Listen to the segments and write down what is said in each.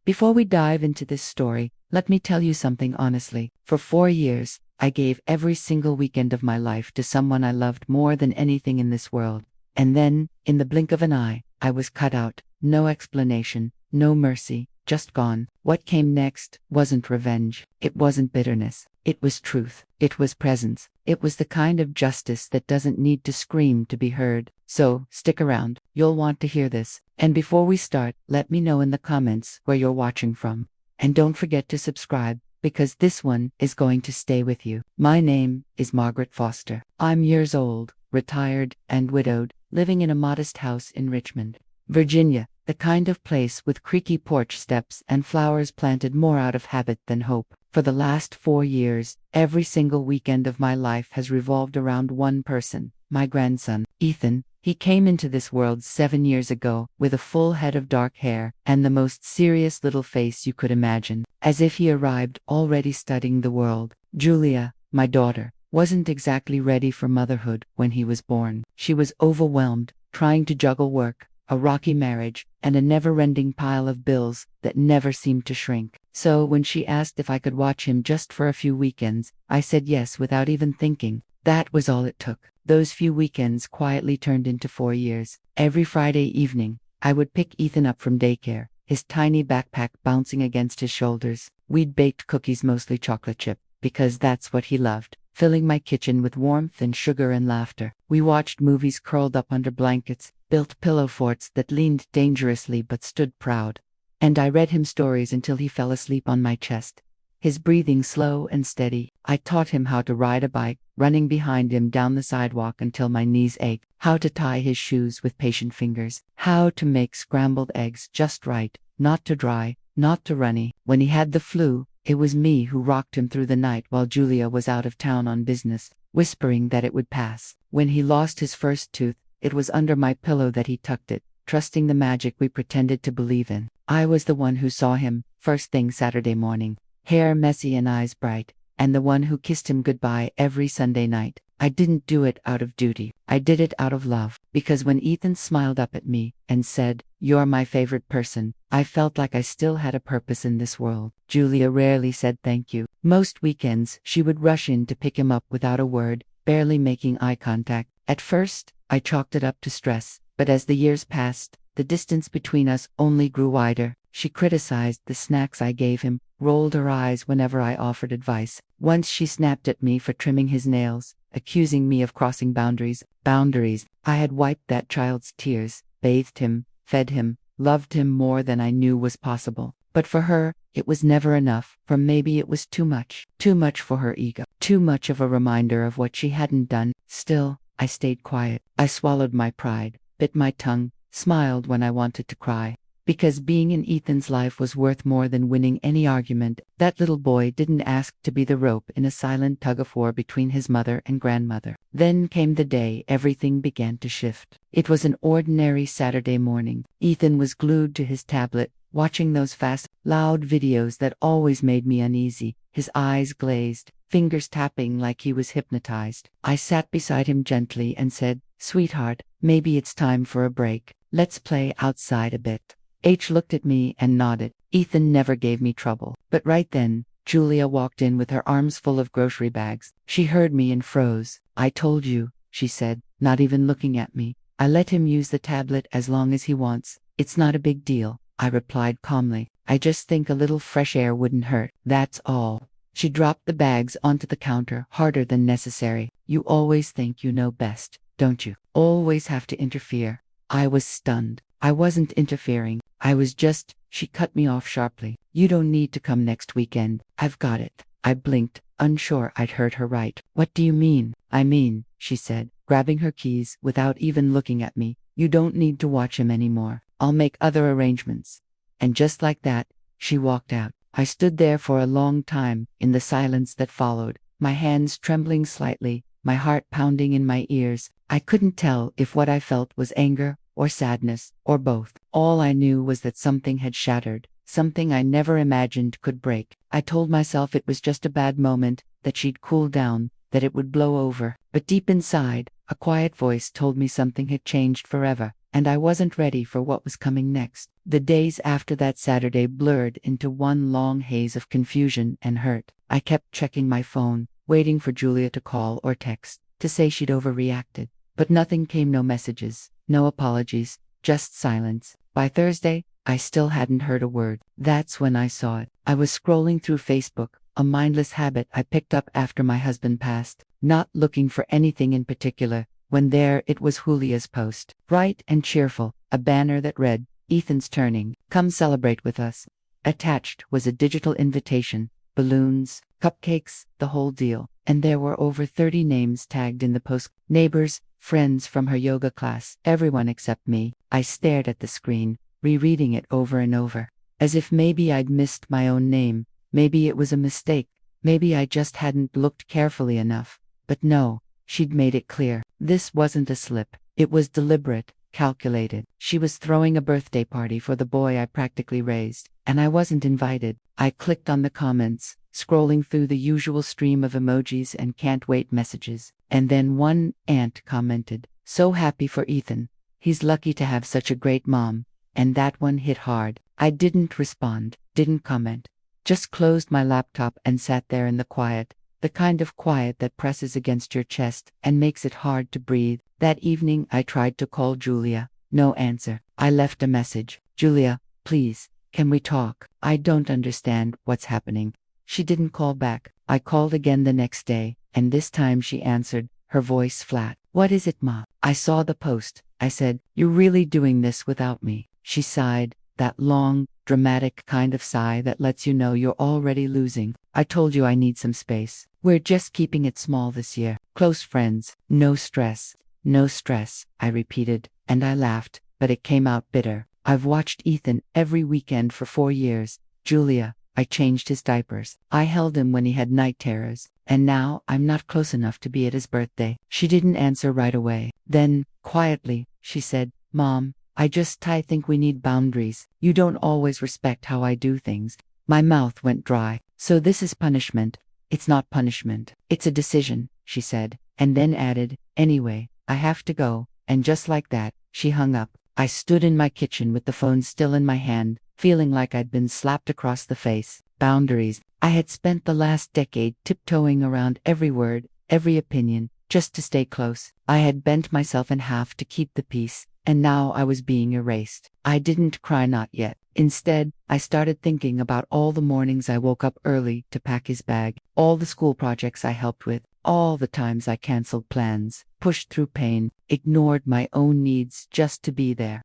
Before we dive into this story, let me tell you something honestly. For 4 years, I gave every single weekend of my life to someone I loved more than anything in this world. And then, in the blink of an eye, I was cut out. No explanation, no mercy, just gone. What came next wasn't revenge. It wasn't bitterness. It was truth. It was presence. It was the kind of justice that doesn't need to scream to be heard. So, stick around. You'll want to hear this. And before we start, let me know in the comments where you're watching from. And don't forget to subscribe, because this one is going to stay with you. My name is Margaret Foster. I'm years old, retired, and widowed, living in a modest house in Richmond, Virginia, the kind of place with creaky porch steps and flowers planted more out of habit than hope. For the last 4 years, every single weekend of my life has revolved around one person, my grandson, Ethan. He came into this world 7 years ago, with a full head of dark hair and the most serious little face you could imagine, as if he arrived already studying the world. Julia, my daughter, wasn't exactly ready for motherhood when he was born. She was overwhelmed, trying to juggle work, a rocky marriage, and a never-ending pile of bills that never seemed to shrink. So when she asked if I could watch him just for a few weekends, I said yes without even thinking. That was all it took. Those few weekends quietly turned into 4 years. Every Friday evening, I would pick Ethan up from daycare, his tiny backpack bouncing against his shoulders. We'd baked cookies, mostly chocolate chip, because that's what he loved, filling my kitchen with warmth and sugar and laughter. We watched movies curled up under blankets, built pillow forts that leaned dangerously but stood proud. And I read him stories until he fell asleep on my chest, his breathing slow and steady. I taught him how to ride a bike, running behind him down the sidewalk until my knees ached, how to tie his shoes with patient fingers, how to make scrambled eggs just right, not too dry, not too runny. When he had the flu, it was me who rocked him through the night while Julia was out of town on business, whispering that it would pass. When he lost his first tooth, it was under my pillow that he tucked it, trusting the magic we pretended to believe in. I was the one who saw him, first thing Saturday morning, hair messy and eyes bright, and the one who kissed him goodbye every Sunday night. I didn't do it out of duty. I did it out of love. Because when Ethan smiled up at me and said, "You're my favorite person," I felt like I still had a purpose in this world. Julia rarely said thank you. Most weekends, she would rush in to pick him up without a word, barely making eye contact. At first, I chalked it up to stress, but as the years passed, the distance between us only grew wider. She criticized the snacks I gave him, rolled her eyes whenever I offered advice. Once she snapped at me for trimming his nails, accusing me of crossing boundaries. I had wiped that child's tears, bathed him, fed him, loved him more than I knew was possible. But for her, it was never enough, for maybe it was too much. Too much for her ego. Too much of a reminder of what she hadn't done. Still, I stayed quiet. I swallowed my pride, bit my tongue, smiled when I wanted to cry. Because being in Ethan's life was worth more than winning any argument. That little boy didn't ask to be the rope in a silent tug-of-war between his mother and grandmother. Then came the day everything began to shift. It was an ordinary Saturday morning. Ethan was glued to his tablet, watching those fast, loud videos that always made me uneasy, his eyes glazed, fingers tapping like he was hypnotized. I sat beside him gently and said, "Sweetheart, maybe it's time for a break. Let's play outside a bit." H looked at me and nodded. Ethan never gave me trouble. But right then, Julia walked in with her arms full of grocery bags. She heard me and froze. "I told you," she said, not even looking at me. "I let him use the tablet as long as he wants. It's not a big deal," I replied calmly. "I just think a little fresh air wouldn't hurt. That's all." She dropped the bags onto the counter harder than necessary. "You always think you know best, don't you? Always have to interfere." I was stunned. I wasn't interfering. I was just— She cut me off sharply. "You don't need to come next weekend. I've got it." I blinked, unsure I'd heard her right. "What do you mean?" "I mean," she said, grabbing her keys without even looking at me, "you don't need to watch him anymore. I'll make other arrangements." And just like that, she walked out. I stood there for a long time, in the silence that followed, my hands trembling slightly, my heart pounding in my ears. I couldn't tell if what I felt was anger, or sadness, or both. All I knew was that something had shattered, something I never imagined could break. I told myself it was just a bad moment, that she'd cool down, that it would blow over. But deep inside, a quiet voice told me something had changed forever, and I wasn't ready for what was coming next. The days after that Saturday blurred into one long haze of confusion and hurt. I kept checking my phone, waiting for Julia to call or text, to say she'd overreacted. But nothing came, no messages, no apologies, just silence. By Thursday, I still hadn't heard a word. That's when I saw it. I was scrolling through Facebook, a mindless habit I picked up after my husband passed, not looking for anything in particular, when there it was, Julia's post. Bright and cheerful, a banner that read, "Ethan's turning, come celebrate with us." Attached was a digital invitation, balloons, cupcakes, the whole deal. And there were over 30 names tagged in the post. Neighbors, friends from her yoga class, everyone except me. I stared at the screen, rereading it over and over, as if maybe I'd missed my own name, maybe it was a mistake, maybe I just hadn't looked carefully enough. But no, she'd made it clear. This wasn't a slip. It was deliberate, calculated. She was throwing a birthday party for the boy I practically raised, and I wasn't invited. I clicked on the comments, scrolling through the usual stream of emojis and can't wait messages. And then one aunt commented, "So happy for Ethan. He's lucky to have such a great mom." And that one hit hard. I didn't respond, didn't comment. Just closed my laptop and sat there in the quiet, the kind of quiet that presses against your chest and makes it hard to breathe. That evening I tried to call Julia. No answer. I left a message. "Julia, please, can we talk? I don't understand what's happening." She didn't call back. I called again the next day, and this time she answered, her voice flat. "What is it, Ma?" "I saw the post," I said. "You're really doing this without me?" She sighed, that long, dramatic kind of sigh that lets you know you're already losing. "I told you I need some space. We're just keeping it small this year. Close friends. No stress." "No stress," I repeated, and I laughed, but it came out bitter. "I've watched Ethan every weekend for 4 years, Julia. I changed his diapers. I held him when he had night terrors. And now I'm not close enough to be at his birthday." She didn't answer right away. Then, quietly, she said, "Mom, I think we need boundaries. You don't always respect how I do things." My mouth went dry. "So this is punishment?" "It's not punishment. It's a decision," she said, and then added, "Anyway, I have to go." And just like that, she hung up. I stood in my kitchen with the phone still in my hand, feeling like I'd been slapped across the face. Boundaries. I had spent the last decade tiptoeing around every word, every opinion, just to stay close. I had bent myself in half to keep the peace, and now I was being erased. I didn't cry, not yet. Instead, I started thinking about all the mornings I woke up early to pack his bag, all the school projects I helped with, all the times I canceled plans, pushed through pain, ignored my own needs just to be there.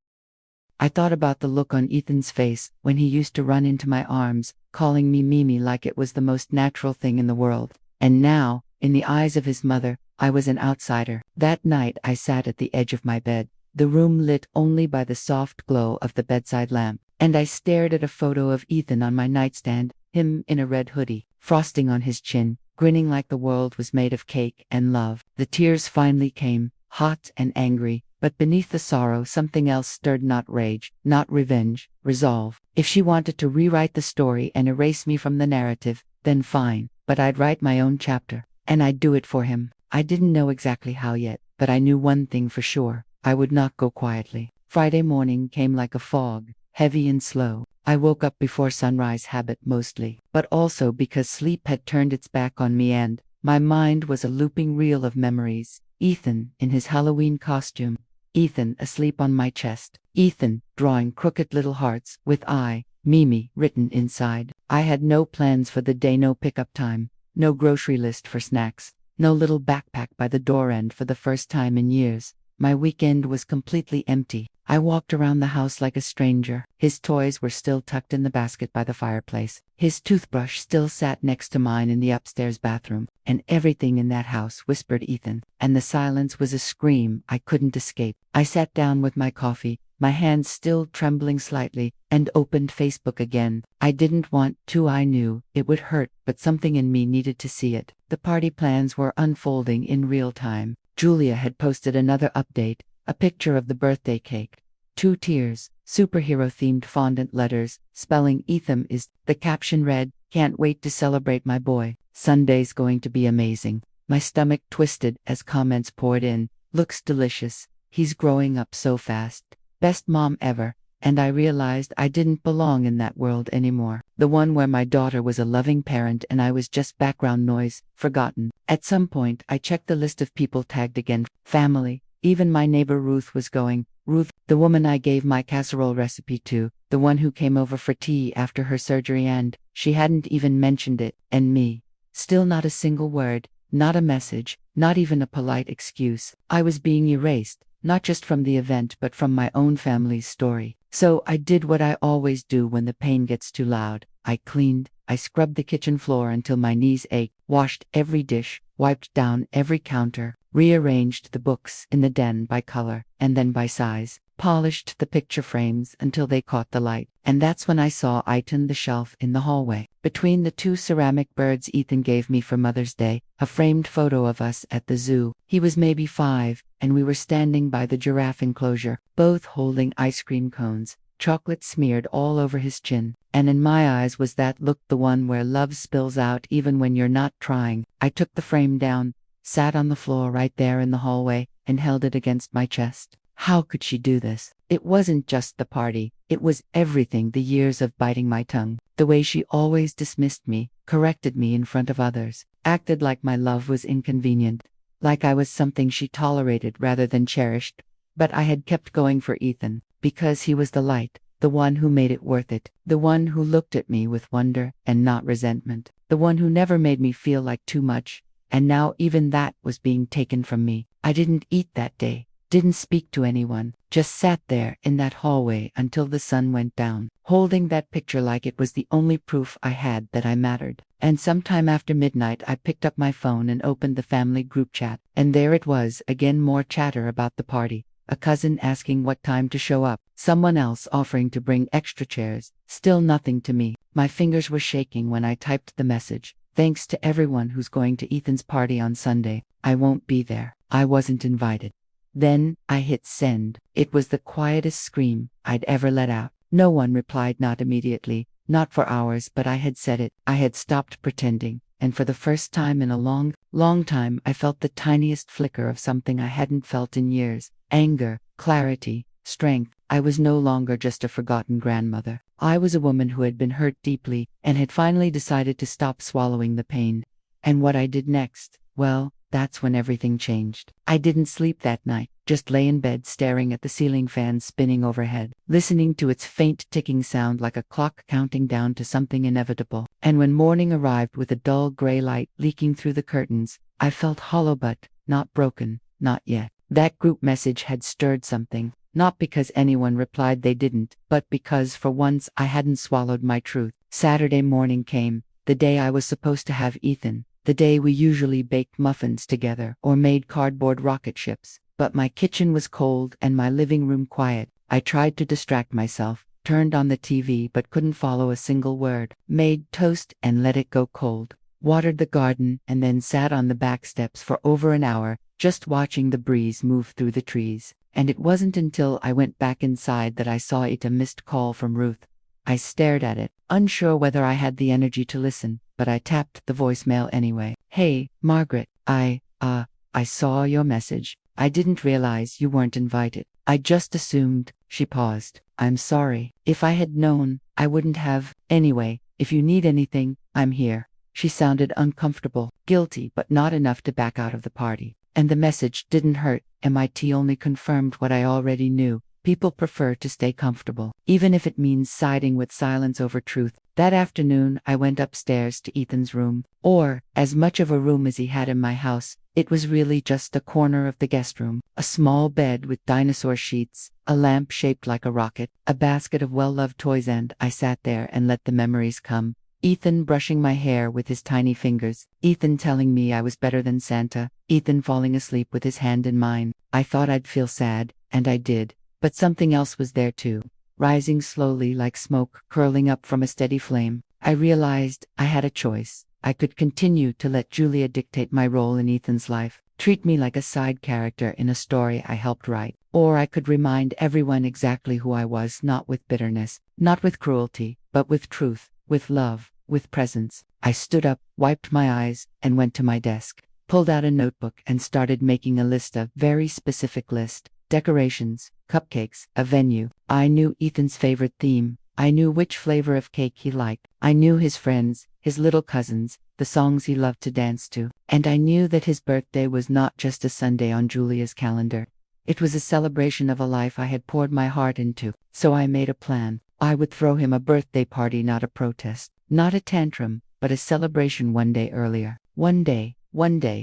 I thought about the look on Ethan's face when he used to run into my arms, calling me Mimi like it was the most natural thing in the world. And now, in the eyes of his mother, I was an outsider. That night I sat at the edge of my bed, the room lit only by the soft glow of the bedside lamp, and I stared at a photo of Ethan on my nightstand, him in a red hoodie, frosting on his chin, grinning like the world was made of cake and love. The tears finally came, hot and angry, but beneath the sorrow something else stirred, not rage, not revenge, resolve. If she wanted to rewrite the story and erase me from the narrative, then fine, but I'd write my own chapter, and I'd do it for him. I didn't know exactly how yet, but I knew one thing for sure: I would not go quietly. Friday morning came like a fog, heavy and slow. I woke up before sunrise, habit mostly, but also because sleep had turned its back on me and my mind was a looping reel of memories. Ethan in his Halloween costume. Ethan asleep on my chest. Ethan drawing crooked little hearts with I, Mimi, written inside. I had no plans for the day, no pickup time, no grocery list for snacks, no little backpack by the door end for the first time in years. My weekend was completely empty. I walked around the house like a stranger. His toys were still tucked in the basket by the fireplace. His toothbrush still sat next to mine in the upstairs bathroom. And everything in that house whispered Ethan. And the silence was a scream I couldn't escape. I sat down with my coffee, my hands still trembling slightly, and opened Facebook again. I didn't want to. I knew it would hurt, but something in me needed to see it. The party plans were unfolding in real time. Julia had posted another update, a picture of the birthday cake. 2 tears, superhero-themed fondant letters, spelling Ethan is. The caption read, "Can't wait to celebrate my boy. Sunday's going to be amazing." My stomach twisted as comments poured in. "Looks delicious. He's growing up so fast. Best mom ever. And I realized I didn't belong in that world anymore. The one where my daughter was a loving parent and I was just background noise, forgotten. At some point, I checked the list of people tagged again. Family. Even my neighbor Ruth was going. Ruth, the woman I gave my casserole recipe to, the one who came over for tea after her surgery, and she hadn't even mentioned it. And me. Still not a single word, not a message, not even a polite excuse. I was being erased, not just from the event but from my own family's story. So I did what I always do when the pain gets too loud. I cleaned, I scrubbed the kitchen floor until my knees ached, washed every dish, wiped down every counter, rearranged the books in the den by color, and then by size, polished the picture frames until they caught the light. And that's when I saw Ethan the shelf in the hallway. Between the two ceramic birds Ethan gave me for Mother's Day, a framed photo of us at the zoo. He was maybe 5, and we were standing by the giraffe enclosure, both holding ice cream cones, chocolate smeared all over his chin. And in my eyes was that look, the one where love spills out even when you're not trying. I took the frame down, sat on the floor right there in the hallway, and held it against my chest. How could she do this? It wasn't just the party, it was everything. The years of biting my tongue, the way she always dismissed me, corrected me in front of others, acted like my love was inconvenient, like I was something she tolerated rather than cherished. But I had kept going for Ethan, because he was the light, the one who made it worth it, the one who looked at me with wonder and not resentment, the one who never made me feel like too much. And now even that was being taken from me. I didn't eat that day, didn't speak to anyone, just sat there in that hallway until the sun went down, holding that picture like it was the only proof I had that I mattered. And sometime after midnight I picked up my phone and opened the family group chat, and there it was again, more chatter about the party. A cousin asking what time to show up, someone else offering to bring extra chairs, still nothing to me. My fingers were shaking when I typed the message. Thanks to everyone who's going to Ethan's party on Sunday. I won't be there. I wasn't invited. Then I hit send. It was the quietest scream I'd ever let out. No one replied, not immediately, not for hours, but I had said it. I had stopped pretending, and for the first time in a long, long time I felt the tiniest flicker of something I hadn't felt in years. Anger, clarity, strength. I was no longer just a forgotten grandmother. I was a woman who had been hurt deeply and had finally decided to stop swallowing the pain. And what I did next, well, that's when everything changed. I didn't sleep that night, just lay in bed staring at the ceiling fan spinning overhead, listening to its faint ticking sound like a clock counting down to something inevitable. And when morning arrived with a dull gray light leaking through the curtains, I felt hollow but not broken, not yet. That group message had stirred something, not because anyone replied, they didn't, but because for once I hadn't swallowed my truth. Saturday morning came, the day I was supposed to have Ethan, the day we usually baked muffins together or made cardboard rocket ships. But my kitchen was cold and my living room quiet. I tried to distract myself, turned on the TV but couldn't follow a single word, made toast and let it go cold, watered the garden and then sat on the back steps for over an hour, just watching the breeze move through the trees. And it wasn't until I went back inside that I saw a missed call from Ruth. I stared at it, unsure whether I had the energy to listen, but I tapped the voicemail anyway. Hey, Margaret, I saw your message. I didn't realize you weren't invited. I just assumed. She paused. I'm sorry. If I had known, I wouldn't have. Anyway, if you need anything, I'm here. She sounded uncomfortable, guilty, but not enough to back out of the party. And the message didn't hurt. MIT only confirmed what I already knew. People prefer to stay comfortable, even if it means siding with silence over truth. That afternoon, I went upstairs to Ethan's room, or as much of a room as he had in my house. It was really just a corner of the guest room, a small bed with dinosaur sheets, a lamp shaped like a rocket, a basket of well-loved toys, and I sat there and let the memories come. Ethan brushing my hair with his tiny fingers, Ethan telling me I was better than Santa, Ethan falling asleep with his hand in mine. I thought I'd feel sad, and I did, but something else was there too, rising slowly like smoke curling up from a steady flame. I realized I had a choice. I could continue to let Julia dictate my role in Ethan's life, treat me like a side character in a story I helped write, or I could remind everyone exactly who I was, not with bitterness, not with cruelty, but with truth, with love, with presence. I stood up, wiped my eyes, and went to my desk, pulled out a notebook and started making a list, a very specific list. Decorations, cupcakes, a venue. I knew Ethan's favorite theme. I knew which flavor of cake he liked. I knew his friends, his little cousins, the songs he loved to dance to. And I knew that his birthday was not just a Sunday on Julia's calendar. It was a celebration of a life I had poured my heart into. So I made a plan. I would throw him a birthday party, not a protest, not a tantrum, but a celebration one day earlier. One day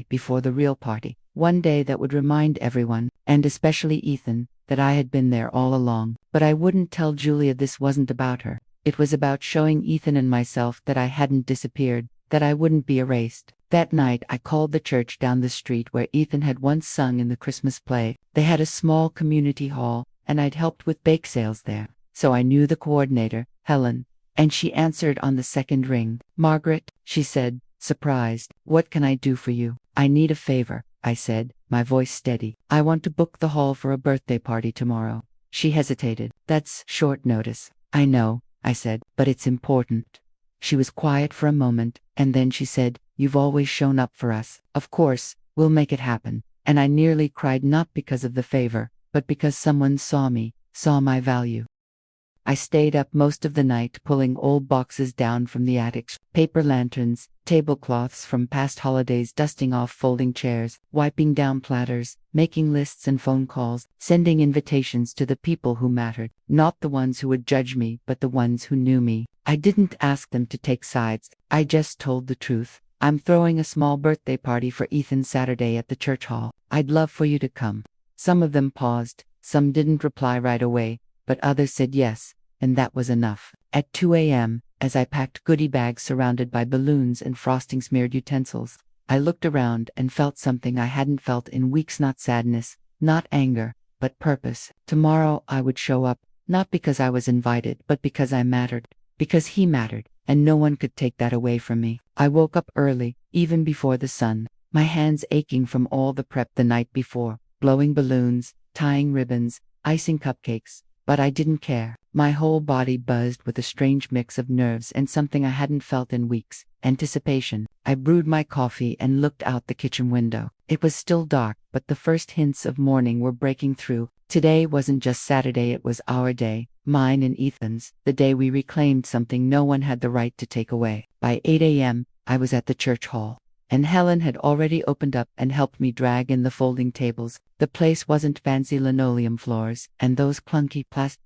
before the real party. One day that would remind everyone, and especially Ethan, that I had been there all along. But I wouldn't tell Julia this wasn't about her. It was about showing Ethan and myself that I hadn't disappeared, that I wouldn't be erased. That night I called the church down the street where Ethan had once sung in the Christmas play. They had a small community hall, and I'd helped with bake sales there. So I knew the coordinator, Helen, and she answered on the second ring. "Margaret," she said, surprised. "What can I do for you?" "I need a favor," I said, my voice steady. "I want to book the hall for a birthday party tomorrow." She hesitated. "That's short notice." "I know," I said, "but it's important." She was quiet for a moment, and then she said, "You've always shown up for us. Of course, we'll make it happen." And I nearly cried, not because of the favor, but because someone saw me, saw my value. I stayed up most of the night pulling old boxes down from the attics, paper lanterns, tablecloths from past holidays, dusting off folding chairs, wiping down platters, making lists and phone calls, sending invitations to the people who mattered, not the ones who would judge me, but the ones who knew me. I didn't ask them to take sides. I just told the truth. "I'm throwing a small birthday party for Ethan Saturday at the church hall. I'd love for you to come." Some of them paused, some didn't reply right away, but others said yes, and that was enough. At 2 a.m., as I packed goodie bags surrounded by balloons and frosting-smeared utensils, I looked around and felt something I hadn't felt in weeks. Not sadness, not anger, but purpose. Tomorrow I would show up, not because I was invited, but because I mattered, because he mattered, and no one could take that away from me. I woke up early, even before the sun, my hands aching from all the prep the night before, blowing balloons, tying ribbons, icing cupcakes. But I didn't care. My whole body buzzed with a strange mix of nerves and something I hadn't felt in weeks, anticipation. I brewed my coffee and looked out the kitchen window. It was still dark, but the first hints of morning were breaking through. Today wasn't just Saturday, it was our day, mine and Ethan's, the day we reclaimed something no one had the right to take away. By 8 a.m., I was at the church hall, and Helen had already opened up and helped me drag in the folding tables. The place wasn't fancy linoleum floors and those clunky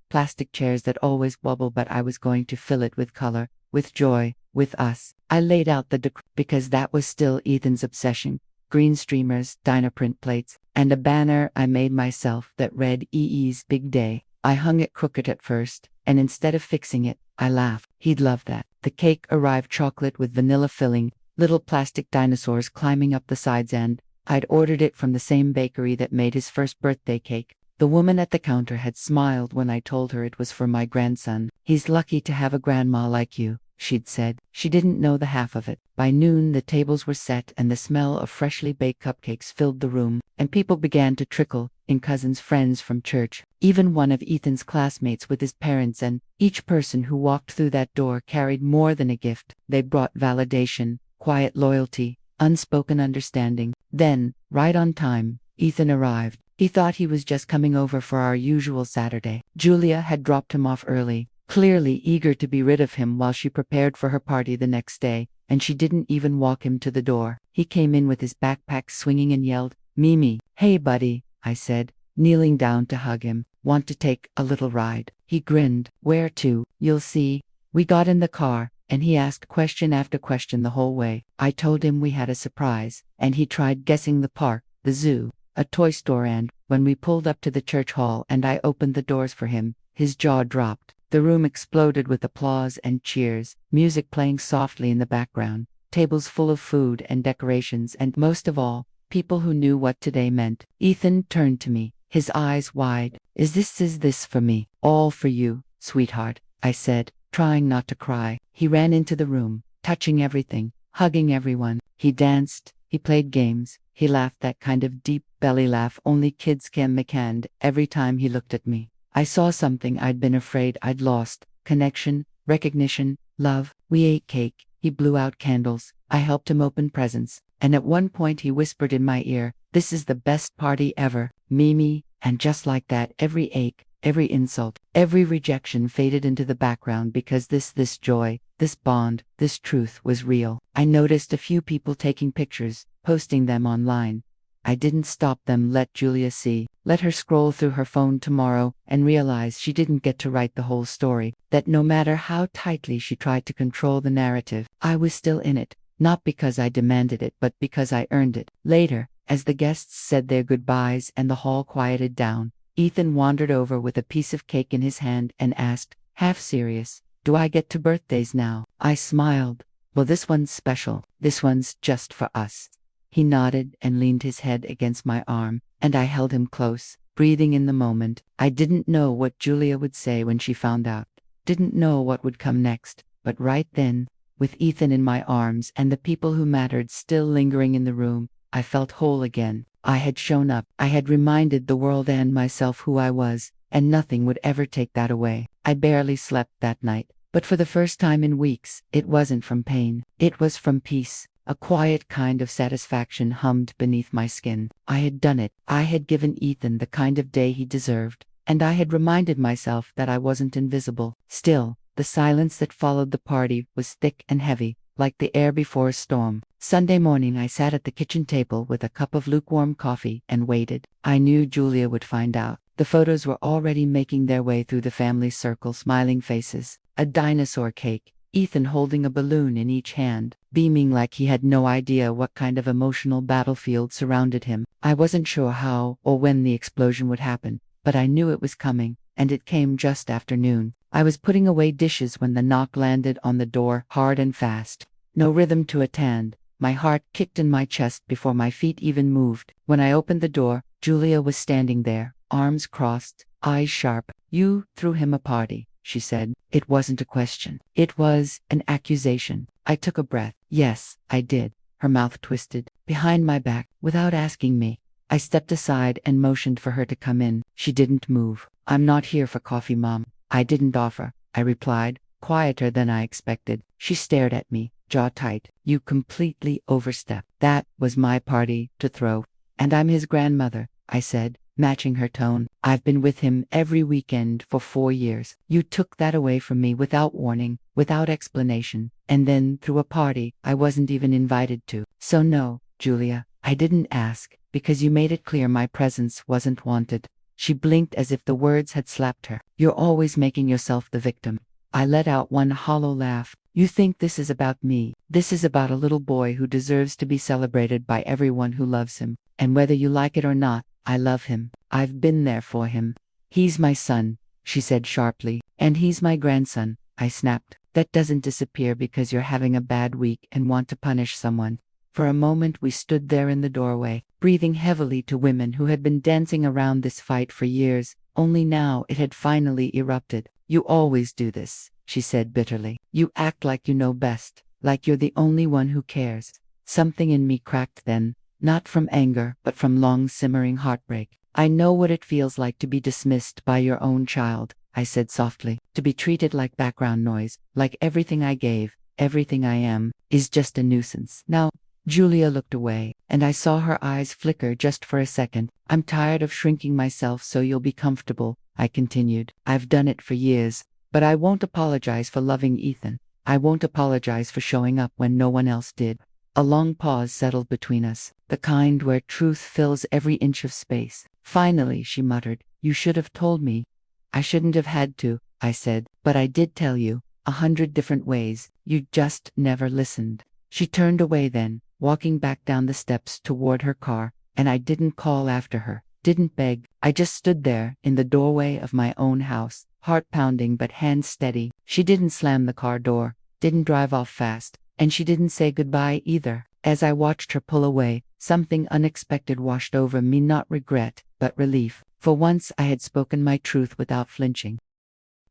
plastic chairs that always wobble, but I was going to fill it with color, with joy, with us. I laid out the decor because that was still Ethan's obsession. Green streamers, diner print plates, and a banner I made myself that read EE's Big Day. I hung it crooked at first, and instead of fixing it, I laughed. He'd love that. The cake arrived chocolate with vanilla filling, little plastic dinosaurs climbing up the sides, and I'd ordered it from the same bakery that made his first birthday cake. The woman at the counter had smiled when I told her it was for my grandson. "He's lucky to have a grandma like you," she'd said. She didn't know the half of it. By noon the tables were set and the smell of freshly baked cupcakes filled the room, and people began to trickle in, cousins, friends from church, even one of Ethan's classmates with his parents, and each person who walked through that door carried more than a gift. They brought validation, quiet loyalty, unspoken understanding. Then, right on time, Ethan arrived. He thought he was just coming over for our usual Saturday. Julia had dropped him off early, clearly eager to be rid of him while she prepared for her party the next day, and she didn't even walk him to the door. He came in with his backpack swinging and yelled, "Mimi." "Hey buddy," I said, kneeling down to hug him. "Want to take a little ride?" He grinned. "Where to?" "You'll see." We got in the car, and he asked question after question the whole way. I told him we had a surprise, and he tried guessing the park, the zoo, a toy store, and when we pulled up to the church hall and I opened the doors for him, his jaw dropped. The room exploded with applause and cheers, music playing softly in the background, tables full of food and decorations, and most of all, people who knew what today meant. Ethan turned to me, his eyes wide. Is this for me?" "All for you, sweetheart," I said, trying not to cry. He ran into the room, touching everything, hugging everyone. He danced, he played games, he laughed that kind of deep belly laugh only kids can make, and every time he looked at me, I saw something I'd been afraid I'd lost: connection, recognition, love. We ate cake, he blew out candles, I helped him open presents, and at one point he whispered in my ear, "This is the best party ever, Mimi." And just like that, every ache, every insult, every rejection faded into the background because this joy, this bond, this truth was real. I noticed a few people taking pictures, posting them online. I didn't stop them. Let Julia see. Let her scroll through her phone tomorrow and realize she didn't get to write the whole story. That no matter how tightly she tried to control the narrative, I was still in it. Not because I demanded it, but because I earned it. Later, as the guests said their goodbyes and the hall quieted down, Ethan wandered over with a piece of cake in his hand and asked, half serious, "Do I get to birthdays now?" I smiled. "Well, this one's special. This one's just for us." He nodded and leaned his head against my arm, and I held him close, breathing in the moment. I didn't know what Julia would say when she found out. Didn't know what would come next. But right then, with Ethan in my arms and the people who mattered still lingering in the room, I felt whole again. I had shown up. I had reminded the world and myself who I was, and nothing would ever take that away. I barely slept that night, but for the first time in weeks, it wasn't from pain. It was from peace. A quiet kind of satisfaction hummed beneath my skin. I had done it. I had given Ethan the kind of day he deserved, and I had reminded myself that I wasn't invisible. Still, the silence that followed the party was thick and heavy, like the air before a storm. Sunday morning I sat at the kitchen table with a cup of lukewarm coffee and waited. I knew Julia would find out. The photos were already making their way through the family circle, smiling faces, a dinosaur cake, Ethan holding a balloon in each hand, beaming like he had no idea what kind of emotional battlefield surrounded him. I wasn't sure how or when the explosion would happen, but I knew it was coming, and it came just after noon. I was putting away dishes when the knock landed on the door, hard and fast. No rhythm to attend. My heart kicked in my chest before my feet even moved. When I opened the door, Julia was standing there, arms crossed, eyes sharp. "You threw him a party," she said. It wasn't a question. It was an accusation. I took a breath. "Yes, I did." Her mouth twisted. "Behind my back, without asking me." I stepped aside and motioned for her to come in. She didn't move. "I'm not here for coffee, Mom." "I didn't offer," I replied, quieter than I expected. She stared at me, jaw tight. "You completely overstepped. That was my party to throw. And I'm his grandmother," I said, matching her tone. "I've been with him every weekend for 4 years. You took that away from me without warning, without explanation, and then threw a party I wasn't even invited to. So no, Julia, I didn't ask, because you made it clear my presence wasn't wanted." She blinked as if the words had slapped her. "You're always making yourself the victim." I let out one hollow laugh. "You think this is about me? This is about a little boy who deserves to be celebrated by everyone who loves him. And whether you like it or not, I love him. I've been there for him. He's my son," she said sharply. "And he's my grandson," I snapped. "That doesn't disappear because you're having a bad week and want to punish someone." For a moment we stood there in the doorway, breathing heavily to women who had been dancing around this fight for years, only now it had finally erupted. "You always do this," she said bitterly. "You act like you know best, like you're the only one who cares." Something in me cracked then, not from anger, but from long simmering heartbreak. "I know what it feels like to be dismissed by your own child," I said softly, "to be treated like background noise, like everything I gave, everything I am, is just a nuisance." Now, Julia looked away, and I saw her eyes flicker just for a second. "I'm tired of shrinking myself so you'll be comfortable," I continued. "I've done it for years, but I won't apologize for loving Ethan. I won't apologize for showing up when no one else did." A long pause settled between us, the kind where truth fills every inch of space. Finally, she muttered, "You should have told me." "I shouldn't have had to," I said, "but I did tell you, 100 different ways. You just never listened." She turned away then, walking back down the steps toward her car, and I didn't call after her, didn't beg. I just stood there in the doorway of my own house, heart pounding but hands steady. She didn't slam the car door, didn't drive off fast, and she didn't say goodbye either. As I watched her pull away, something unexpected washed over me, not regret, but relief. For once I had spoken my truth without flinching.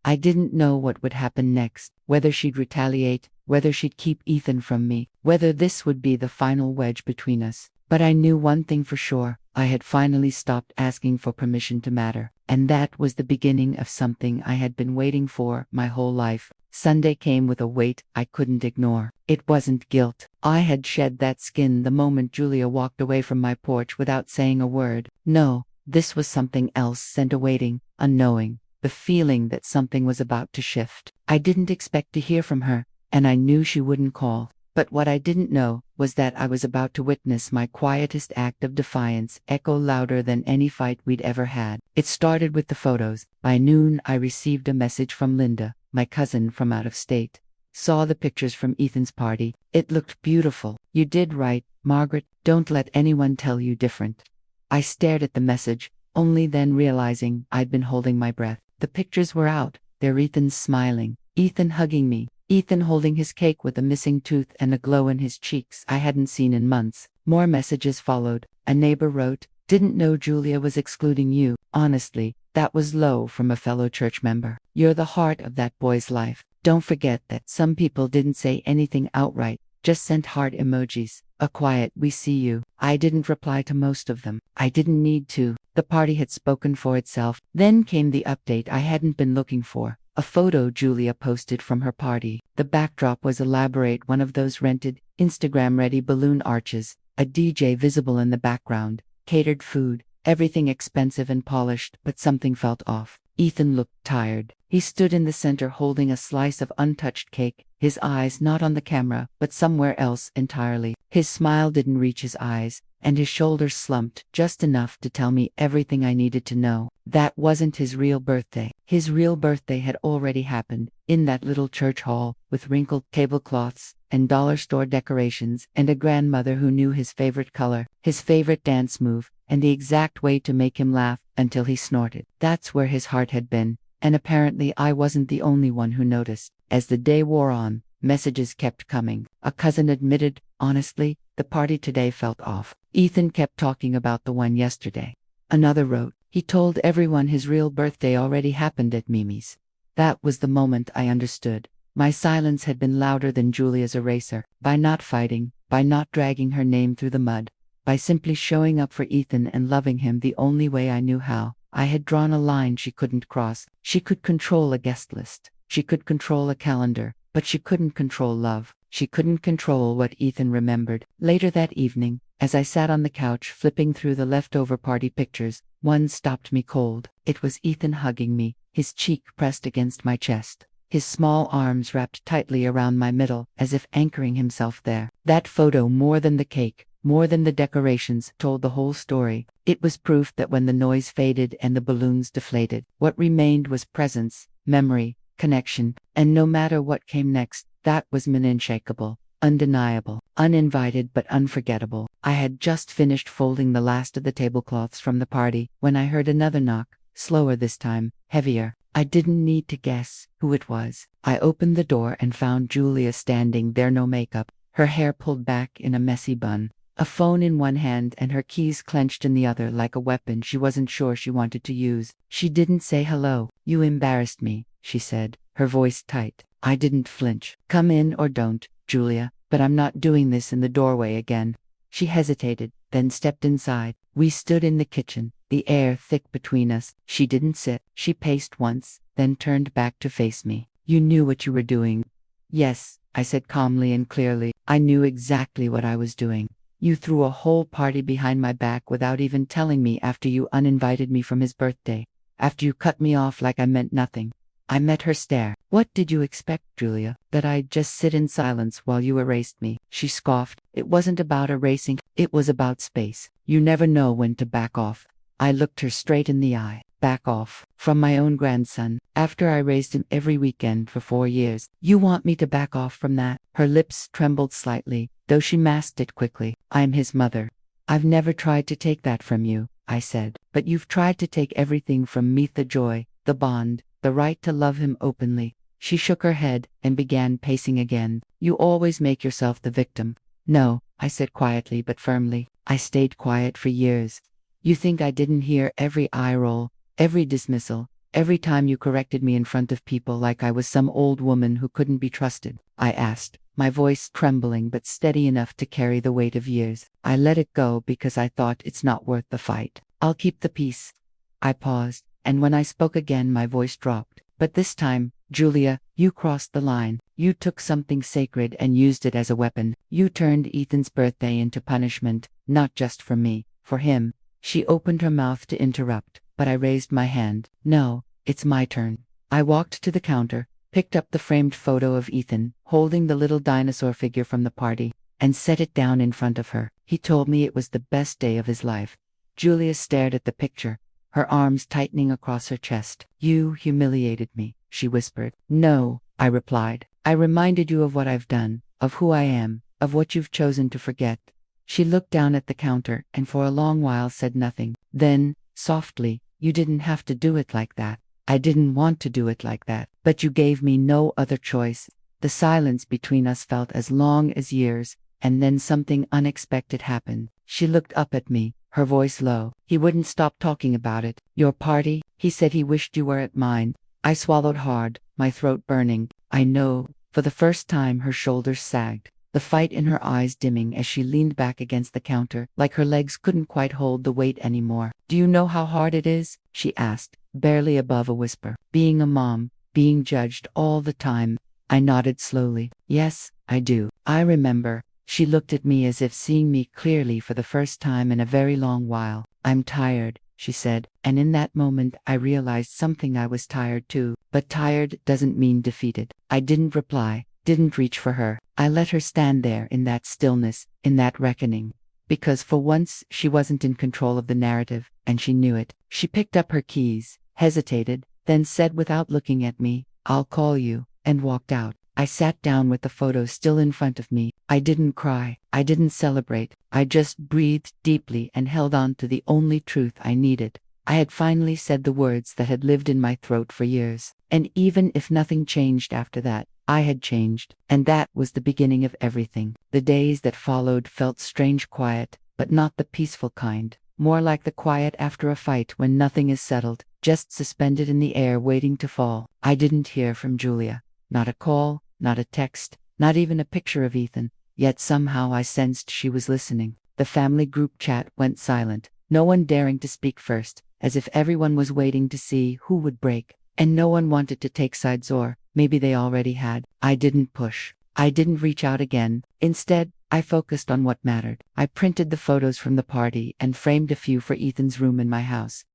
I didn't know what would happen next, whether she'd retaliate, whether she'd keep Ethan from me, whether this would be the final wedge between us. But I knew one thing for sure, I had finally stopped asking for permission to matter, and that was the beginning of something I had been waiting for my whole life. Sunday came with a weight I couldn't ignore. It wasn't guilt. I had shed that skin the moment Julia walked away from my porch without saying a word. No, This was something else, sent awaiting, unknowing, the feeling that something was about to shift. I didn't expect to hear from her, and I knew she wouldn't call. But what I didn't know was that I was about to witness my quietest act of defiance echo louder than any fight we'd ever had. It started with the photos. By noon, I received a message from Linda, my cousin from out of state. Saw the pictures from Ethan's party. It looked beautiful. You did right, Margaret. Don't let anyone tell you different. I stared at the message, only then realizing I'd been holding my breath. The pictures were out. There Ethan smiling, Ethan hugging me, Ethan holding his cake with a missing tooth and a glow in his cheeks I hadn't seen in months. More messages followed. A neighbor wrote, "Didn't know Julia was excluding you." Honestly, that was low from a fellow church member. You're the heart of that boy's life. Don't forget that some people didn't say anything outright, just sent heart emojis. A quiet "we see you." I didn't reply to most of them. I didn't need to. The party had spoken for itself. Then came the update I hadn't been looking for. A photo Julia posted from her party. The backdrop was elaborate, one of those rented, Instagram-ready balloon arches, a DJ visible in the background, catered food, everything expensive and polished, but something felt off. Ethan looked tired. He stood in the center holding a slice of untouched cake, his eyes not on the camera, but somewhere else entirely. His smile didn't reach his eyes, and his shoulders slumped just enough to tell me everything I needed to know. That wasn't his real birthday. His real birthday had already happened, in that little church hall, with wrinkled tablecloths and dollar store decorations, and a grandmother who knew his favorite color, his favorite dance move, and the exact way to make him laugh until he snorted. That's where his heart had been, and apparently I wasn't the only one who noticed. As the day wore on, messages kept coming. A cousin admitted, "Honestly, the party today felt off." Ethan kept talking about the one yesterday. Another wrote, "He told everyone his real birthday already happened at Mimi's." That was the moment I understood. My silence had been louder than Julia's eraser. By not fighting, by not dragging her name through the mud, by simply showing up for Ethan and loving him the only way I knew how, I had drawn a line she couldn't cross. She could control a guest list. She could control a calendar, but she couldn't control love. She couldn't control what Ethan remembered. Later that evening, as I sat on the couch flipping through the leftover party pictures, one stopped me cold. It was Ethan hugging me, his cheek pressed against my chest, his small arms wrapped tightly around my middle, as if anchoring himself there. That photo, more than the cake, more than the decorations, told the whole story. It was proof that when the noise faded and the balloons deflated, what remained was presence, memory, connection, and no matter what came next, that was unshakable, undeniable, uninvited but unforgettable. I had just finished folding the last of the tablecloths from the party when I heard another knock, slower this time, heavier. I didn't need to guess who it was. I opened the door and found Julia standing there, no makeup, her hair pulled back in a messy bun, a phone in one hand and her keys clenched in the other like a weapon she wasn't sure she wanted to use. She didn't say hello. "You embarrassed me," she said, her voice tight. I didn't flinch. "Come in or don't, Julia, but I'm not doing this in the doorway again." She hesitated, then stepped inside. We stood in the kitchen, the air thick between us. She didn't sit. She paced once, then turned back to face me. "You knew what you were doing." "Yes," I said calmly and clearly. "I knew exactly what I was doing. You threw a whole party behind my back without even telling me after you uninvited me from his birthday. After you cut me off like I meant nothing." I met her stare. "What did you expect, Julia? That I'd just sit in silence while you erased me?" She scoffed. "It wasn't about erasing, it was about space. You never know when to back off." I looked her straight in the eye. "Back off? From my own grandson, after I raised him every weekend for 4 years. You want me to back off from that?" Her lips trembled slightly, though she masked it quickly. "I'm his mother." "I've never tried to take that from you," I said. "But you've tried to take everything from me, the joy, the bond, the right to love him openly." She shook her head and began pacing again. "You always make yourself the victim." "No," I said quietly but firmly. "I stayed quiet for years." "You think I didn't hear every eye roll, every dismissal, every time you corrected me in front of people like I was some old woman who couldn't be trusted?" I asked, my voice trembling but steady enough to carry the weight of years. "I let it go because I thought it's not worth the fight. I'll keep the peace." I paused, and when I spoke again my voice dropped. "But this time, Julia, you crossed the line. You took something sacred and used it as a weapon. You turned Ethan's birthday into punishment, not just for me, for him." She opened her mouth to interrupt, but I raised my hand. No, it's my turn. I walked to the counter, picked up the framed photo of Ethan, holding the little dinosaur figure from the party, and set it down in front of her. He told me it was the best day of his life. Julia stared at the picture, her arms tightening across her chest. You humiliated me, she whispered. No, I replied. I reminded you of what I've done, of who I am, of what you've chosen to forget. She looked down at the counter and for a long while said nothing. Then, softly, you didn't have to do it like that. I didn't want to do it like that, but you gave me no other choice. The silence between us felt as long as years, and then something unexpected happened. She looked up at me, her voice low. He wouldn't stop talking about it. Your party? He said he wished you were at mine. I swallowed hard, my throat burning. I know. For the first time her shoulders sagged, the fight in her eyes dimming as she leaned back against the counter, like her legs couldn't quite hold the weight anymore. Do you know how hard it is? She asked, barely above a whisper. Being a mom, being judged all the time. I nodded slowly. Yes, I do. I remember. She looked at me as if seeing me clearly for the first time in a very long while. I'm tired, she said, and in that moment I realized something. I was tired too, but tired doesn't mean defeated. I didn't reply, didn't reach for her. I let her stand there in that stillness, in that reckoning. Because for once she wasn't in control of the narrative, and she knew it. She picked up her keys, hesitated, then said without looking at me, I'll call you, and walked out. I sat down with the photo still in front of me. I didn't cry, I didn't celebrate, I just breathed deeply and held on to the only truth I needed. I had finally said the words that had lived in my throat for years. And even if nothing changed after that, I had changed, and that was the beginning of everything. The days that followed felt strange quiet, but not the peaceful kind. More like the quiet after a fight when nothing is settled, just suspended in the air waiting to fall. I didn't hear from Julia. Not a call, not a text, not even a picture of Ethan. Yet somehow I sensed she was listening. The family group chat went silent, no one daring to speak first, as if everyone was waiting to see who would break. And no one wanted to take sides, or maybe they already had. I didn't push. I didn't reach out again. Instead, I focused on what mattered. I printed the photos from the party and framed a few for Ethan's room in my house.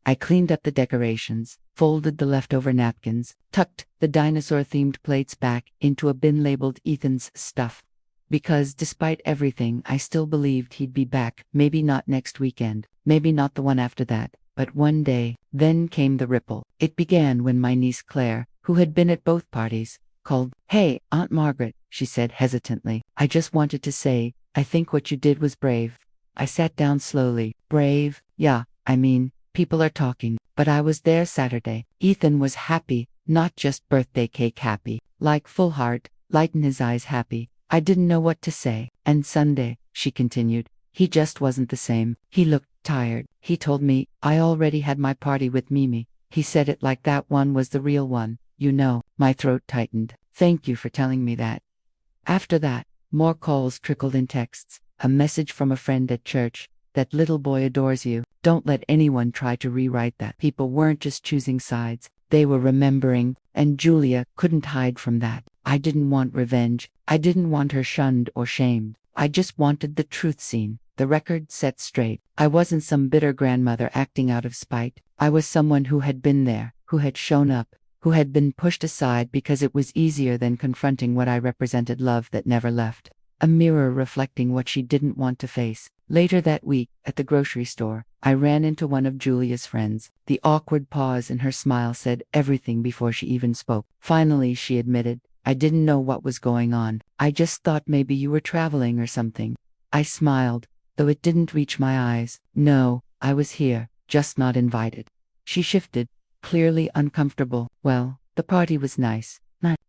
I cleaned up the decorations, folded the leftover napkins, tucked the dinosaur-themed plates back into a bin labeled Ethan's stuff. Because despite everything, I still believed he'd be back. Maybe not next weekend, maybe not the one after that, but one day. Then came the ripple. It began when my niece Claire, who had been at both parties, called. Hey, Aunt Margaret, she said hesitantly. I just wanted to say, I think what you did was brave. I sat down slowly. Brave? Yeah, I mean, people are talking, but I was there Saturday. Ethan was happy, not just birthday cake happy, like full heart, light in his eyes happy. I didn't know what to say. And Sunday, she continued, he just wasn't the same. He looked tired. He told me, I already had my party with Mimi. He said it like that one was the real one. You know, my throat tightened. Thank you for telling me that. After that, more calls trickled in texts. A message from a friend at church. That little boy adores you. Don't let anyone try to rewrite that. People weren't just choosing sides. They were remembering, and Julia couldn't hide from that. I didn't want revenge. I didn't want her shunned or shamed. I just wanted the truth seen, the record set straight. I wasn't some bitter grandmother acting out of spite. I was someone who had been there, who had shown up, who had been pushed aside because it was easier than confronting what I represented. Love that never left. A mirror reflecting what she didn't want to face. Later that week, at the grocery store, I ran into one of Julia's friends. The awkward pause in her smile said everything before she even spoke. Finally, she admitted, I didn't know what was going on. I just thought maybe you were traveling or something. I smiled, though it didn't reach my eyes. No, I was here, just not invited. She shifted, clearly uncomfortable. Well, the party was nice.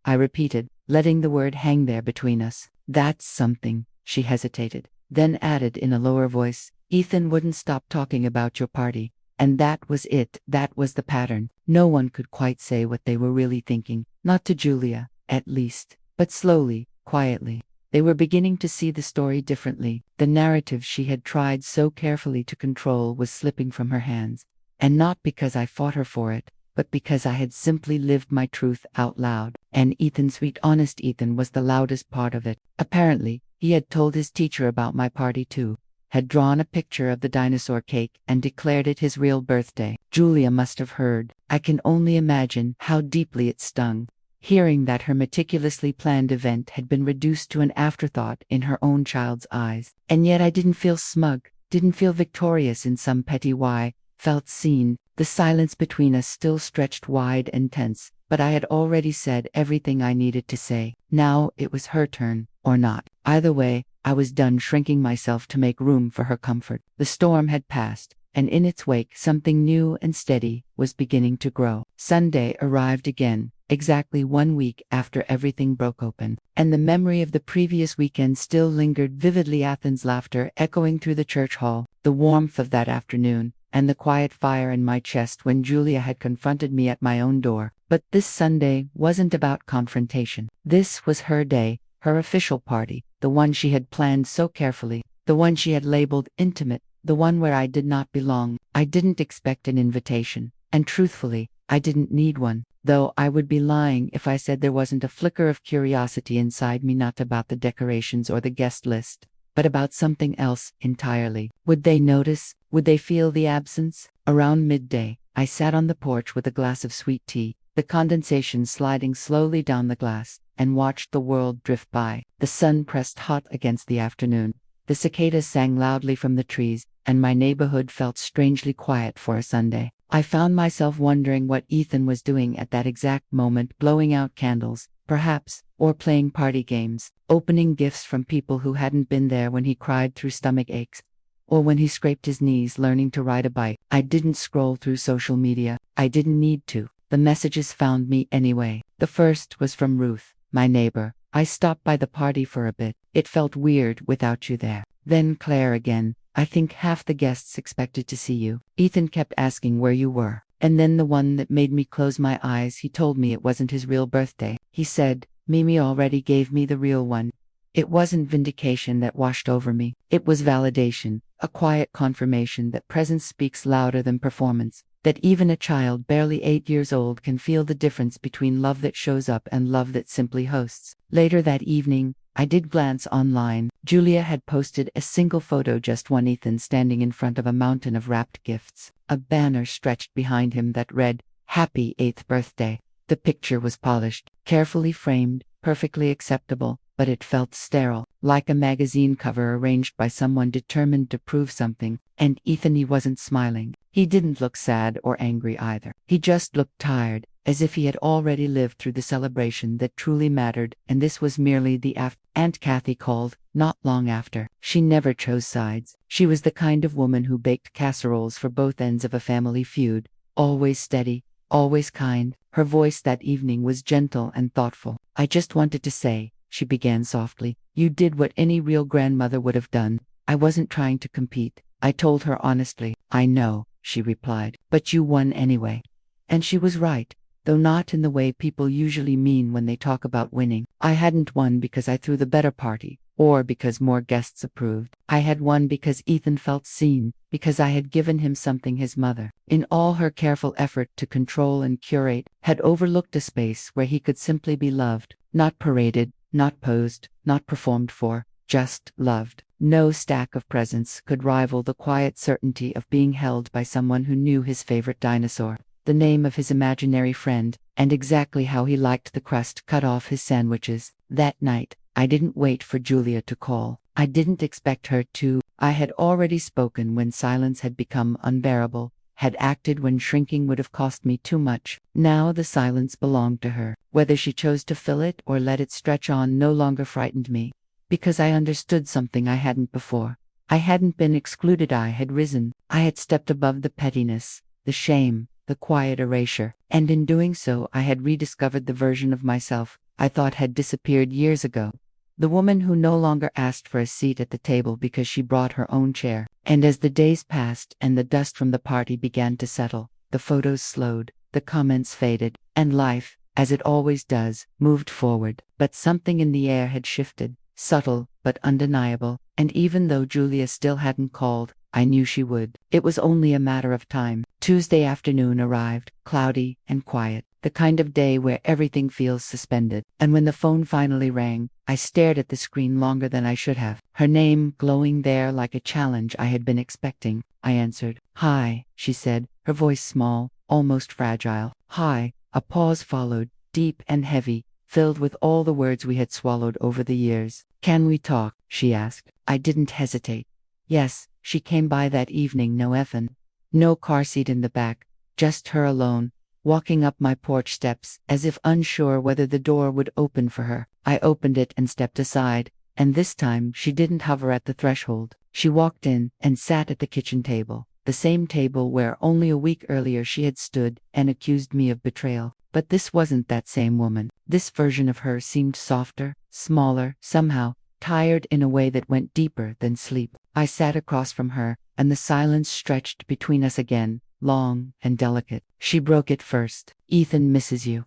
I repeated, letting the word hang there between us. That's something. She hesitated, then added in a lower voice, Ethan wouldn't stop talking about your party. And that was it. That was the pattern. No one could quite say what they were really thinking. Not to Julia, at least. But slowly, quietly, they were beginning to see the story differently. The narrative she had tried so carefully to control was slipping from her hands. And not because I fought her for it, but because I had simply lived my truth out loud. And Ethan, sweet honest Ethan, was the loudest part of it. Apparently, he had told his teacher about my party too. had drawn a picture of the dinosaur cake and declared it his real birthday. Julia must have heard. I can only imagine how deeply it stung, hearing that her meticulously planned event had been reduced to an afterthought in her own child's eyes. And yet I didn't feel smug, didn't feel victorious in some petty way, felt seen. The silence between us still stretched wide and tense, but I had already said everything I needed to say. Now it was her turn, or not. Either way, I was done shrinking myself to make room for her comfort. The storm had passed, and in its wake something new and steady was beginning to grow. Sunday arrived again, exactly 1 week after everything broke open, and the memory of the previous weekend still lingered vividly. Athens' laughter echoing through the church hall, the warmth of that afternoon, and the quiet fire in my chest when Julia had confronted me at my own door. But this Sunday wasn't about confrontation. This was her day, her official party, the one she had planned so carefully, the one she had labeled intimate, the one where I did not belong. I didn't expect an invitation, and truthfully, I didn't need one, though I would be lying if I said there wasn't a flicker of curiosity inside me, not about the decorations or the guest list, but about something else entirely. Would they notice? Would they feel the absence? Around midday, I sat on the porch with a glass of sweet tea, the condensation sliding slowly down the glass, and watched the world drift by. The sun pressed hot against the afternoon. The cicadas sang loudly from the trees, and my neighborhood felt strangely quiet for a Sunday. I found myself wondering what Ethan was doing at that exact moment, blowing out candles, perhaps, or playing party games, opening gifts from people who hadn't been there when he cried through stomach aches, or when he scraped his knees learning to ride a bike. I didn't scroll through social media. I didn't need to. The messages found me anyway. The first was from Ruth, my neighbor. I stopped by the party for a bit. It felt weird without you there. Then Claire again. I think half the guests expected to see you. Ethan kept asking where you were. And then the one that made me close my eyes, he told me it wasn't his real birthday. He said, Mimi already gave me the real one. It wasn't vindication that washed over me. It was validation, a quiet confirmation that presence speaks louder than performance, that even a child barely 8 years old can feel the difference between love that shows up and love that simply hosts. Later that evening, I did glance online. Julia had posted a single photo, just one, Ethan standing in front of a mountain of wrapped gifts. A banner stretched behind him that read, Happy 8th birthday. The picture was polished, carefully framed, perfectly acceptable, but it felt sterile, like a magazine cover arranged by someone determined to prove something. And Ethan, he wasn't smiling. He didn't look sad or angry either. He just looked tired, as if he had already lived through the celebration that truly mattered, and this was merely the Aunt Kathy called, not long after. She never chose sides. She was the kind of woman who baked casseroles for both ends of a family feud, always steady, always kind. Her voice that evening was gentle and thoughtful. I just wanted to say, she began softly, you did what any real grandmother would have done. I wasn't trying to compete. I told her honestly. I know, she replied, but you won anyway. And she was right, though not in the way people usually mean when they talk about winning. I hadn't won because I threw the better party, or because more guests approved. I had won because Ethan felt seen, because I had given him something his mother, in all her careful effort to control and curate, had overlooked, a space where he could simply be loved, not paraded, not posed, not performed for, just loved. No stack of presents could rival the quiet certainty of being held by someone who knew his favorite dinosaur, the name of his imaginary friend, and exactly how he liked the crust cut off his sandwiches. That night, I didn't wait for Julia to call. I didn't expect her to. I had already spoken when silence had become unbearable, had acted when shrinking would have cost me too much. Now the silence belonged to her. Whether she chose to fill it or let it stretch on no longer frightened me, because I understood something I hadn't before. I hadn't been excluded. I had risen. I had stepped above the pettiness, the shame, the quiet erasure, and in doing so I had rediscovered the version of myself I thought had disappeared years ago. The woman who no longer asked for a seat at the table because she brought her own chair. And as the days passed and the dust from the party began to settle, the photos slowed, the comments faded, and life, as it always does, moved forward. But something in the air had shifted, subtle but undeniable, and even though Julia still hadn't called, I knew she would. It was only a matter of time. Tuesday afternoon arrived, cloudy and quiet, the kind of day where everything feels suspended. And when the phone finally rang, I stared at the screen longer than I should have. Her name glowing there like a challenge I had been expecting. I answered. "Hi," she said, her voice small, almost fragile. "Hi." A pause followed, deep and heavy, filled with all the words we had swallowed over the years. "Can we talk?" she asked. I didn't hesitate. Yes, she came by that evening, no effin'. No car seat in the back, just her alone, walking up my porch steps, as if unsure whether the door would open for her. I opened it and stepped aside, and this time she didn't hover at the threshold. She walked in and sat at the kitchen table, the same table where only a week earlier she had stood and accused me of betrayal. But this wasn't that same woman. This version of her seemed softer, smaller, somehow tired in a way that went deeper than sleep. I sat across from her, and the silence stretched between us again, long and delicate. She broke it first. "Ethan misses you."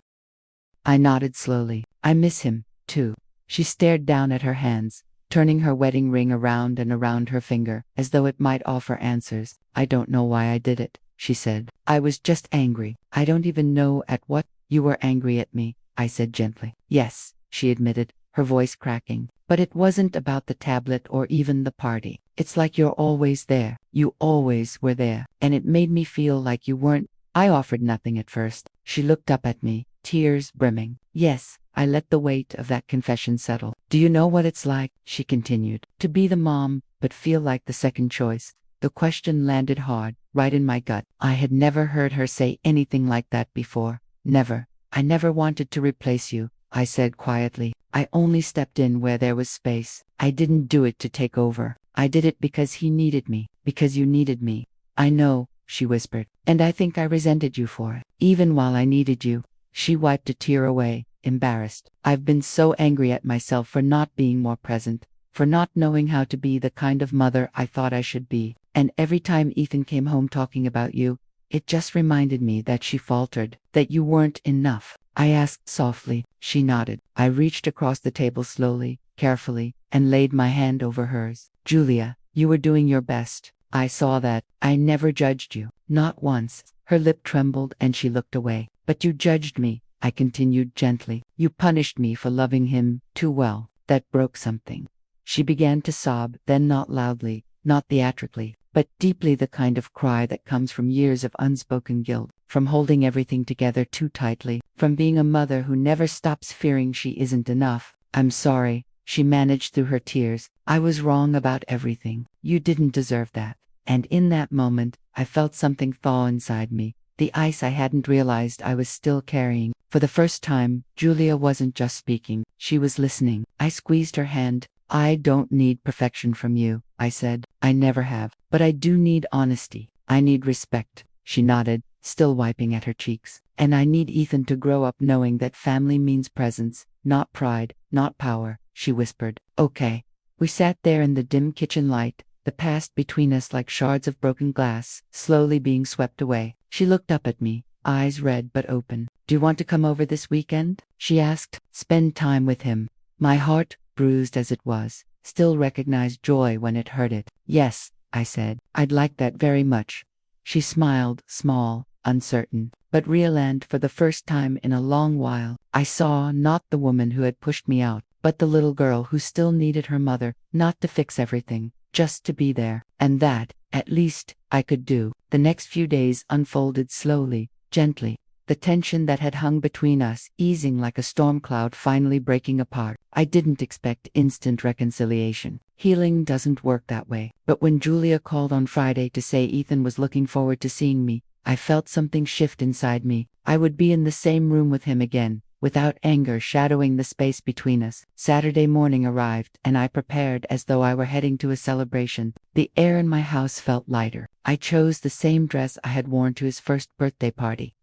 I nodded slowly. "I miss him, too." She stared down at her hands, turning her wedding ring around and around her finger, as though it might offer answers. "I don't know why I did it," she said. "I was just angry. I don't even know at what." "You were angry at me," I said gently. "Yes," she admitted, her voice cracking. "But it wasn't about the tablet or even the party. It's like you're always there. You always were there. And it made me feel like you weren't." I offered nothing at first. She looked up at me, tears brimming. "Yes," I let the weight of that confession settle. "Do you know what it's like," she continued, "to be the mom, but feel like the second choice?" The question landed hard, right in my gut. I had never heard her say anything like that before. Never. "I never wanted to replace you," I said quietly. "I only stepped in where there was space. I didn't do it to take over. I did it because he needed me, because you needed me." "I know," she whispered, "and I think I resented you for it, even while I needed you." She wiped a tear away, embarrassed. "I've been so angry at myself for not being more present, for not knowing how to be the kind of mother I thought I should be. And every time Ethan came home talking about you, it just reminded me that," she faltered, "that you weren't enough." I asked softly. She nodded. I reached across the table slowly, carefully, and laid my hand over hers. "Julia, you were doing your best. I saw that. I never judged you. Not once." Her lip trembled and she looked away. "But you judged me," I continued gently. "You punished me for loving him too well. That broke something." She began to sob, then not loudly, not theatrically, but deeply, the kind of cry that comes from years of unspoken guilt, from holding everything together too tightly, from being a mother who never stops fearing she isn't enough. "I'm sorry," she managed through her tears. "I was wrong about everything. You didn't deserve that." And in that moment, I felt something thaw inside me, the ice I hadn't realized I was still carrying. For the first time, Julia wasn't just speaking, she was listening. I squeezed her hand. "I don't need perfection from you," I said. "I never have. But I do need honesty. I need respect." She nodded, still wiping at her cheeks. "And I need Ethan to grow up knowing that family means presence, not pride, not power," she whispered. "Okay." We sat there in the dim kitchen light, the past between us like shards of broken glass, slowly being swept away. She looked up at me, eyes red but open. "Do you want to come over this weekend?" she asked. "Spend time with him." My heart, bruised as it was, still recognized joy when it hurt it. "Yes," I said. "I'd like that very much." She smiled, small, uncertain, but real, and for the first time in a long while, I saw not the woman who had pushed me out, but the little girl who still needed her mother, not to fix everything, just to be there. And that, at least, I could do. The next few days unfolded slowly, gently. The tension that had hung between us easing like a storm cloud, finally breaking apart. I didn't expect instant reconciliation. Healing doesn't work that way. But when Julia called on Friday to say Ethan was looking forward to seeing me, I felt something shift inside me. I would be in the same room with him again, without anger shadowing the space between us. Saturday morning arrived, and I prepared as though I were heading to a celebration. The air in my house felt lighter. I chose the same dress I had worn to his first birthday party.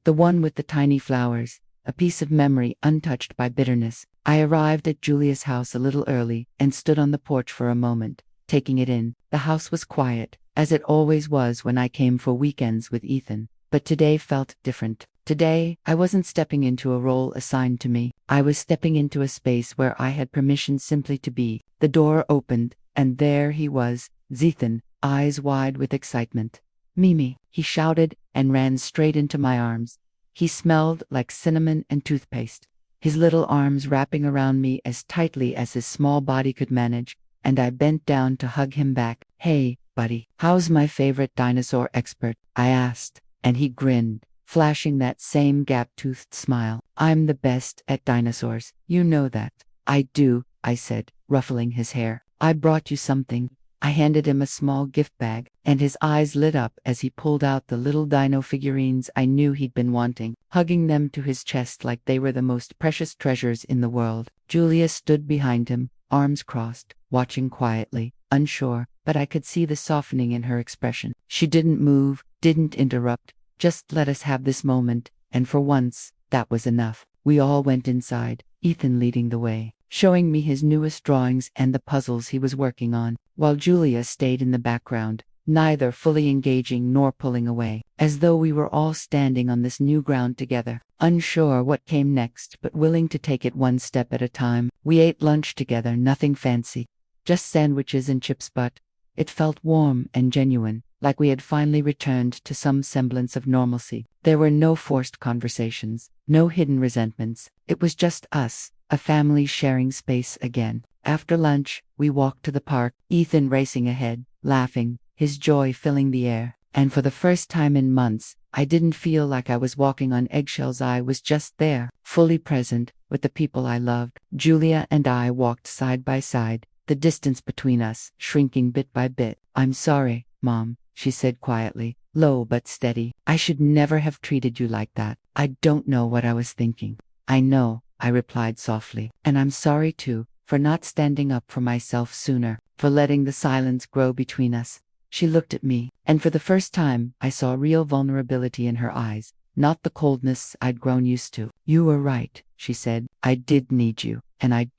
The one with the tiny flowers, a piece of memory untouched by bitterness. I arrived at Julia's house a little early and stood on the porch for a moment, taking it in. The house was quiet, as it always was when I came for weekends with Ethan, but today felt different. Today, I wasn't stepping into a role assigned to me. I was stepping into a space where I had permission simply to be. The door opened, and there he was, Ethan, eyes wide with excitement. "Mimi," he shouted and ran straight into my arms. He smelled like cinnamon and toothpaste. his little arms wrapping around me as tightly as his small body could manage, and I bent down to hug him back. "Hey, buddy, how's my favorite dinosaur expert?" I asked, and he grinned, flashing that same gap-toothed smile. "I'm the best at dinosaurs, you know that." "I do," I said, ruffling his hair. "I brought you something." I handed him a small gift bag, and his eyes lit up as he pulled out the little dino figurines I knew he'd been wanting, hugging them to his chest like they were the most precious treasures in the world. Julia stood behind him, arms crossed, watching quietly, unsure, but I could see the softening in her expression. She didn't move, didn't interrupt, just let us have this moment, and for once, that was enough. We all went inside, Ethan leading the way, showing me his newest drawings and the puzzles he was working on, while Julia stayed in the background, neither fully engaging nor pulling away, as though we were all standing on this new ground together, unsure what came next but willing to take it one step at a time. We ate lunch together, nothing fancy, just sandwiches and chips, but it felt warm and genuine, like we had finally returned to some semblance of normalcy. There were no forced conversations, no hidden resentments. It was just us, a family sharing space again. After lunch, we walked to the park, Ethan racing ahead, laughing, his joy filling the air. And for the first time in months, I didn't feel like I was walking on eggshells. I was just there, fully present, with the people I loved. Julia and I walked side by side, the distance between us shrinking bit by bit. "I'm sorry, Mom," she said quietly, low but steady. "I should never have treated you like that. I don't know what I was thinking." "I know," I replied softly, "and I'm sorry too, for not standing up for myself sooner, for letting the silence grow between us." She looked at me, and for the first time, I saw real vulnerability in her eyes, not the coldness I'd grown used to. "You were right," she said. "I did need you, and I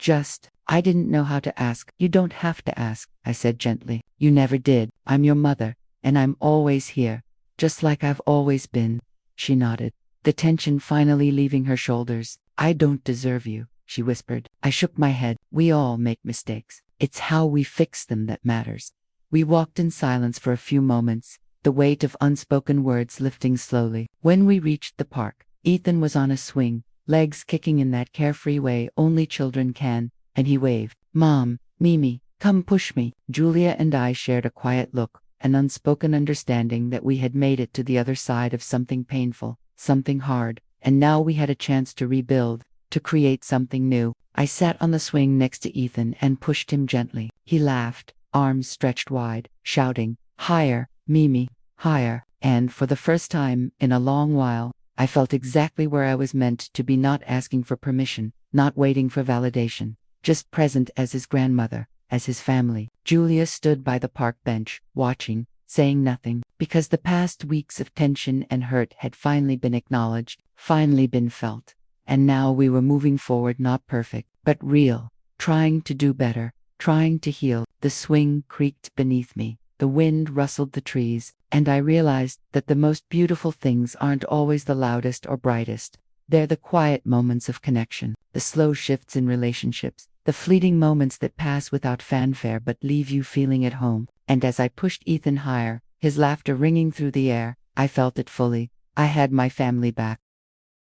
didn't know how to ask." "You don't have to ask," I said gently. "You never did. I'm your mother, and I'm always here, just like I've always been." She nodded, the tension finally leaving her shoulders. "I don't deserve you," she whispered. I shook my head. "We all make mistakes. It's how we fix them that matters." We walked in silence for a few moments, the weight of unspoken words lifting slowly. When we reached the park, Ethan was on a swing, legs kicking in that carefree way only children can, and he waved. "Mom, Mimi, come push me." Julia and I shared a quiet look, an unspoken understanding that we had made it to the other side of something painful, something hard, and now we had a chance to rebuild, to create something new. I sat on the swing next to Ethan and pushed him gently. He laughed, arms stretched wide, shouting, "Higher, Mimi, higher." And for the first time in a long while, I felt exactly where I was meant to be, not asking for permission, not waiting for validation, just present as his grandmother, as his family. Julia stood by the park bench, watching, saying nothing, because the past weeks of tension and hurt had finally been acknowledged, finally been felt. And now we were moving forward, not perfect, but real, trying to do better, trying to heal. The swing creaked beneath me, the wind rustled the trees, and I realized that the most beautiful things aren't always the loudest or brightest. They're the quiet moments of connection, the slow shifts in relationships, the fleeting moments that pass without fanfare but leave you feeling at home. And as I pushed Ethan higher, his laughter ringing through the air, I felt it fully. I had my family back.